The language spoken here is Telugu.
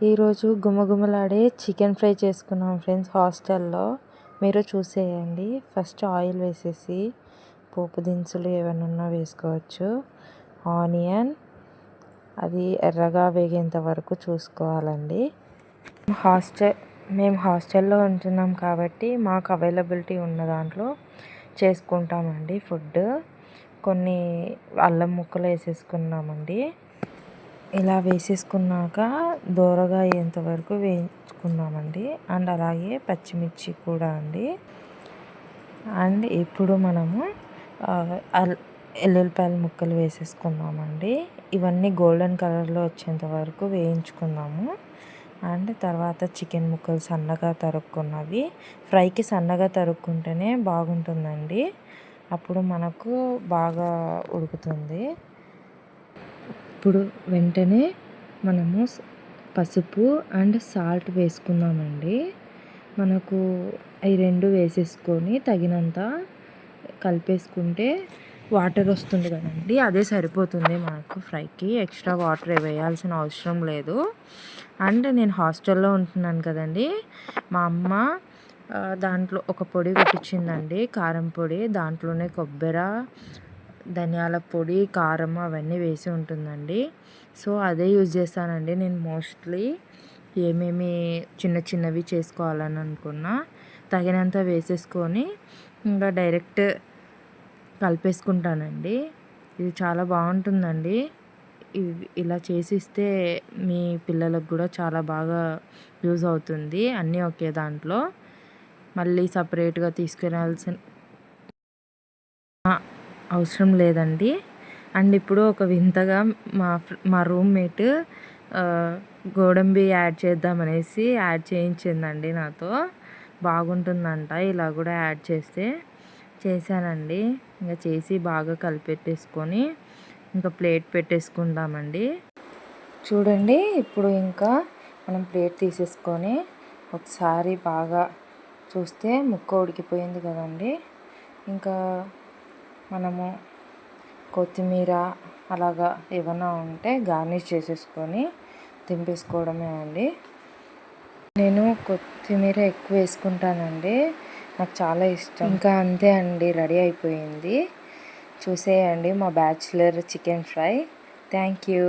ఈరోజు గుమగుమలాడే చికెన్ ఫ్రై చేసుకున్నాం ఫ్రెండ్స్ హాస్టల్లో. మీరు చూసేయండి. ఫస్ట్ ఆయిల్ వేసేసి పోపు దినుసులు ఏమైనా వేసుకోవచ్చు. ఆనియన్ అది ఎర్రగా వేగేంత వరకు చూసుకోవాలండి. మేము హాస్టల్లో ఉంటున్నాం కాబట్టి మాకు అవైలబిలిటీ ఉన్న దాంట్లో చేసుకుంటామండి ఫుడ్. కొన్ని అల్లం ముక్కలు వేసేసుకున్నామండి. ఇలా వేసేసుకున్నాక దోరగా అయ్యేంత వరకు వేయించుకున్నామండి. అండ్ అలాగే పచ్చిమిర్చి కూడా అండి. అండ్ ఇప్పుడు మనము ఎల్లుల్లిపాయల ముక్కలు వేసేసుకున్నామండి. ఇవన్నీ గోల్డెన్ కలర్లో వచ్చేంత వరకు వేయించుకున్నాము. అండ్ తర్వాత చికెన్ ముక్కలు సన్నగా తరుక్కున్నవి. ఫ్రైకి సన్నగా తరుక్కుంటేనే బాగుంటుందండి. అప్పుడు మనకు బాగా ఉడుకుతుంది. ఇప్పుడు వెంటనే మనము పసుపు అండ్ సాల్ట్ వేసుకుందామండి. మనకు ఈ రెండు వేసేసుకొని తగినంత కలిపేసుకుంటే వాటర్ వస్తుంది కదండి, అదే సరిపోతుంది మనకు ఫ్రైకి. ఎక్స్ట్రా వాటర్ వేయాల్సిన అవసరం లేదు. అండ్ నేను హాస్టల్లో ఉంటున్నాను కదండి, మా అమ్మ దాంట్లో ఒక పొడి పెట్టించిందండి, కారం పొడి. దాంట్లోనే కొబ్బరి, ధనియాల పొడి, కారం అవన్నీ వేసి ఉంటుందండి. సో అదే యూజ్ చేస్తానండి నేను మోస్ట్లీ. ఏమేమి చిన్న చిన్నవి చేసుకోవాలని అనుకున్నా తగినంత వేసేసుకొని ఇంకా డైరెక్ట్ కలిపేసుకుంటానండి. ఇది చాలా బాగుంటుందండి. ఇలా చేసిస్తే మీ పిల్లలకు కూడా చాలా బాగా యూజ్ అవుతుంది. అన్నీ ఒకే దాంట్లో మళ్ళీ సపరేట్గా తీసుకెళ్ళాల్సిన అవసరం లేదండి. అండ్ ఇప్పుడు ఒక వింతగా మా రూమ్మేట్ గోడంబి యాడ్ చేద్దామనేసి యాడ్ చేయించిందండి నాతో. బాగుంటుందంట ఇలా కూడా యాడ్ చేస్తే. చేశానండి. ఇంకా చేసి బాగా కలిపెట్టేసుకొని ఇంకా ప్లేట్ పెట్టేసుకుందామండి. చూడండి, ఇప్పుడు ఇంకా మనం ప్లేట్ తీసేసుకొని ఒకసారి బాగా చూస్తే ముక్క ఉడికిపోయింది కదండి. ఇంకా మనము కొత్తిమీర అలాగా ఏమైనా ఉంటే గార్నిష్ చేసేసుకొని దింపేసుకోవడమే అండి. నేను కొత్తిమీర ఎక్కువ వేసుకుంటానండి, నాకు చాలా ఇష్టం. ఇంకా అంతే అండి, రెడీ అయిపోయింది. చూసేయండి మా bachelor chicken fry. Thank you.